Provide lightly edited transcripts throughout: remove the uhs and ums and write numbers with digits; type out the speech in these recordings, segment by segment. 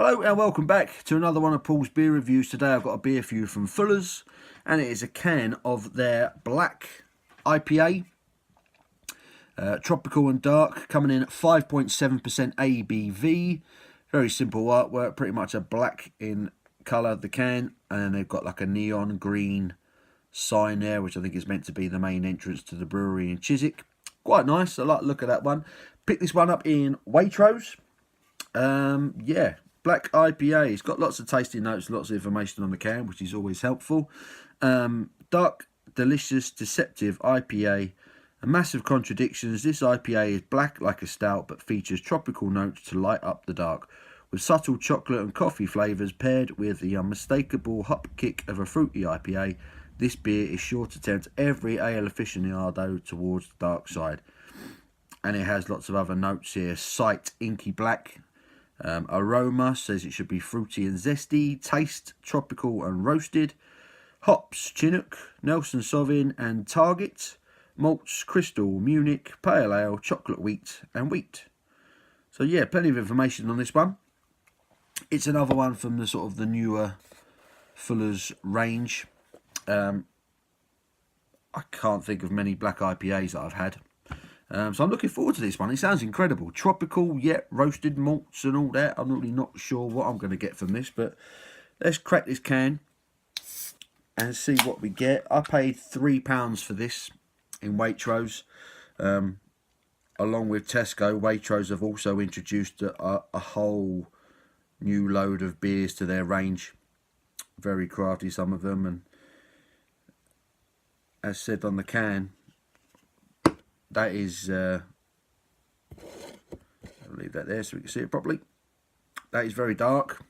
Hello and welcome back to another one of Paul's beer reviews. Today I've got a beer for you from Fuller's, and it is a can of their black IPA, tropical and dark, coming in at 5.7% ABV. Very simple artwork, pretty much a black in colour, the can, and then they've got like a neon green sign there, which I think is meant to be the main entrance to the brewery in Chiswick. Quite nice, I like the look of that one. Picked this one up in Waitrose. Yeah, black IPA. It's got lots of tasty notes, lots of information on the can, which is always helpful. Dark, delicious, deceptive IPA. A massive contradictions. This IPA is black like a stout, but features tropical notes to light up the dark, with subtle chocolate and coffee flavours paired with the unmistakable hop kick of a fruity IPA. This beer is sure to tempt every ale aficionado towards the dark side. And it has lots of other notes here. Sight, inky black. Aroma says it should be fruity and zesty. Taste, tropical and roasted. Hops, Chinook, Nelson Sauvin and Target. Malts, Crystal, Munich, Pale Ale, Chocolate Wheat and Wheat. So yeah, plenty of information on this one. It's another one from the sort of the newer Fuller's range. I can't think of many black IPAs that I've had. So I'm looking forward to this one. It sounds incredible. Tropical, yet roasted malts and all that. I'm really not sure what I'm going to get from this, but let's crack this can and see what we get. I paid £3 for this in Waitrose. Along with Tesco, Waitrose have also introduced a whole new load of beers to their range. Very crafty, some of them, and as said on the can, that is, I'll leave that there so we can see it properly. That is very dark.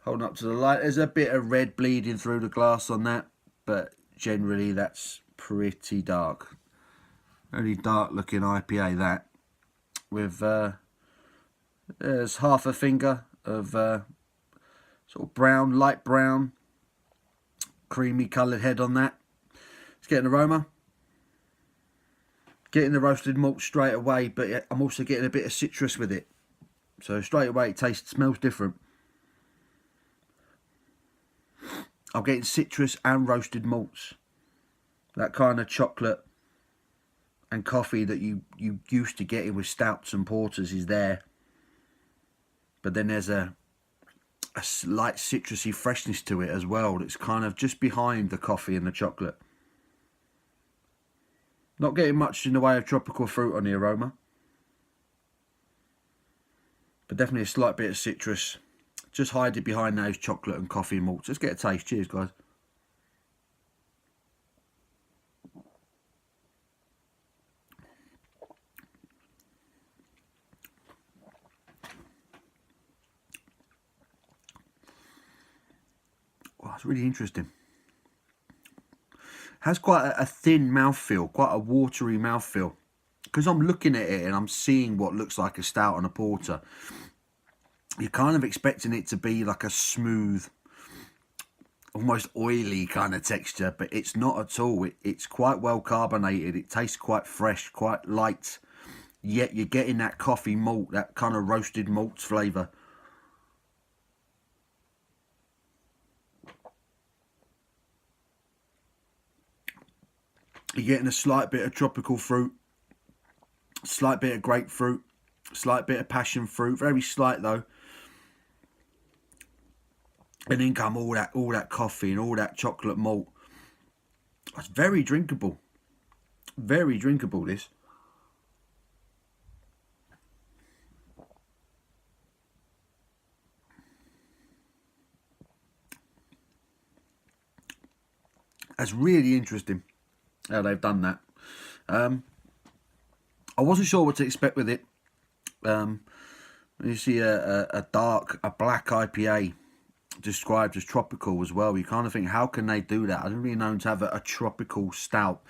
Holding up to the light. There's a bit of red bleeding through the glass on that, but generally that's pretty dark. Very dark looking IPA that. With, there's half a finger of sort of brown, light brown, creamy coloured head on that. Let's get an aroma. Getting the roasted malt straight away, but I'm also getting a bit of citrus with it. So straight away it smells different. I'm getting citrus and roasted malts. That kind of chocolate and coffee that you used to getting with stouts and porters is there. But then there's a slight citrusy freshness to it as well. It's kind of just behind the coffee and the chocolate. Not getting much in the way of tropical fruit on the aroma. But definitely a slight bit of citrus. Just hiding behind those chocolate and coffee and malts. Let's get a taste. Cheers, guys. Wow, it's really interesting. Has quite a thin mouthfeel, quite a watery mouthfeel. Because I'm looking at it and I'm seeing what looks like a stout and a porter. You're kind of expecting it to be like a smooth, almost oily kind of texture, but it's not at all. It's quite well carbonated. It tastes quite fresh, quite light. Yet you're getting that coffee malt, that kind of roasted malts flavour. You're getting a slight bit of tropical fruit, slight bit of grapefruit, slight bit of passion fruit, very slight though. And then come all that coffee and all that chocolate malt. It's very drinkable. Very drinkable, this. That's really interesting how they've done that. I wasn't sure what to expect with it. You see a black IPA described as tropical as well. You kind of think, how can they do that? I didn't really know to have a tropical stout,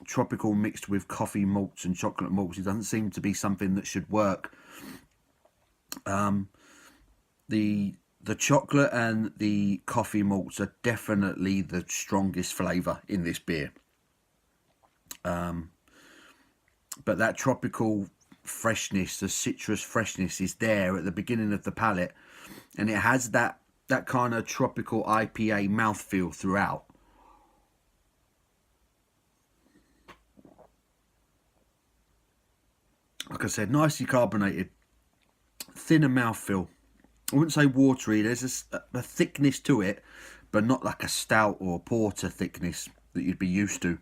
tropical mixed with coffee malts and chocolate malts. It doesn't seem to be something that should work. The chocolate and the coffee malts are definitely the strongest flavour in this beer. But that tropical freshness, the citrus freshness is there at the beginning of the palate, and it has that kind of tropical IPA mouthfeel throughout. Like I said, nicely carbonated, thinner mouthfeel. I wouldn't say watery. There's a thickness to it, but not like a stout or porter thickness that you'd be used to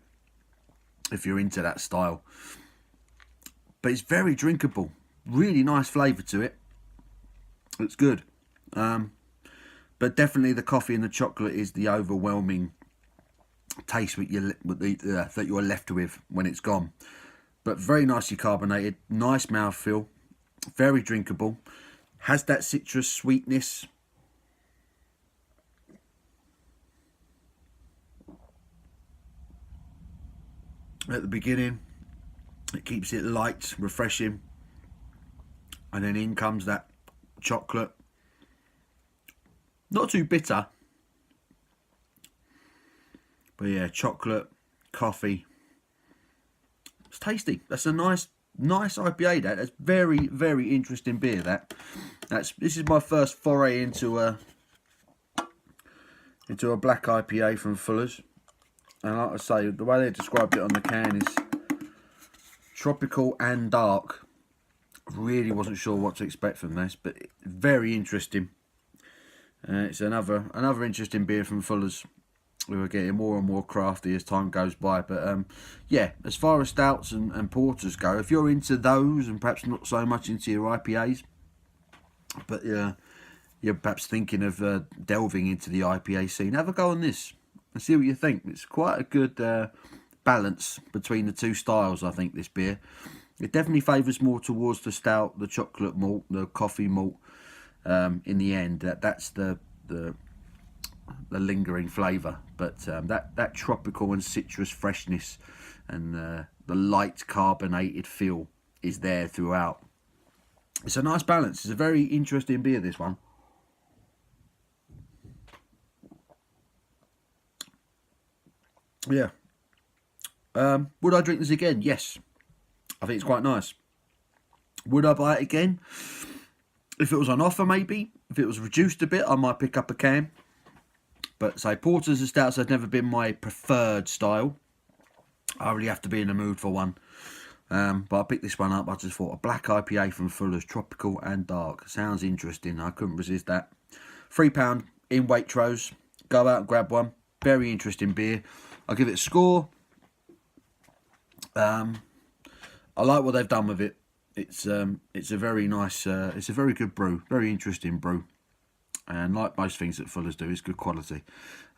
if you're into that style. But it's very drinkable. Really nice flavour to it. It's good. But definitely the coffee and the chocolate is the overwhelming taste that you're left with when it's gone. But very nicely carbonated, nice mouthfeel, very drinkable, has that citrus sweetness. At the beginning, it keeps it light, refreshing, and then in comes that chocolate. Not too bitter, but yeah, chocolate, coffee. It's tasty. That's a nice IPA. That's very, very interesting beer. This is my first foray into a black IPA from Fuller's, and like I say, the way they described it on the can is tropical and dark. Really wasn't sure what to expect from this, but very interesting. It's another interesting beer from Fuller's. We were getting more and more crafty as time goes by, but yeah, as far as stouts and porters go, if you're into those and perhaps not so much into your IPAs, but you're perhaps thinking of delving into the IPA scene, have a go on this and see what you think. It's quite a good balance between the two styles, I think, this beer. It definitely favours more towards the stout, the chocolate malt, the coffee malt. In the end, that's the lingering flavour, but that tropical and citrus freshness and the light carbonated feel is there throughout. It's a nice balance. It's a very interesting beer, this one. Yeah. Would I drink this again? Yes. I think it's quite nice. Would I buy it again? If it was on offer, maybe. If it was reduced a bit, I might pick up a can. But say porters and stouts have never been my preferred style. I really have to be in the mood for one. But I picked this one up. I just thought a black IPA from Fuller's, tropical and dark. Sounds interesting. I couldn't resist that. £3 in Waitrose. Go out and grab one. Very interesting beer. I'll give it a score. I like what they've done with it. It's a very nice. It's a very good brew. Very interesting brew. And like most things that Fuller's do, it's good quality.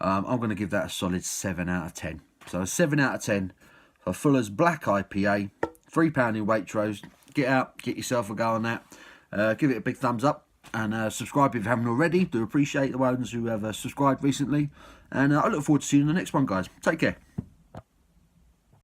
I'm going to give that a solid 7 out of 10. So a 7 out of 10 for Fuller's Black IPA. £3 in Waitrose. Get out, get yourself a go on that. Give it a big thumbs up. And subscribe if you haven't already. Do appreciate the ones who have subscribed recently. And I look forward to seeing you in the next one, guys. Take care.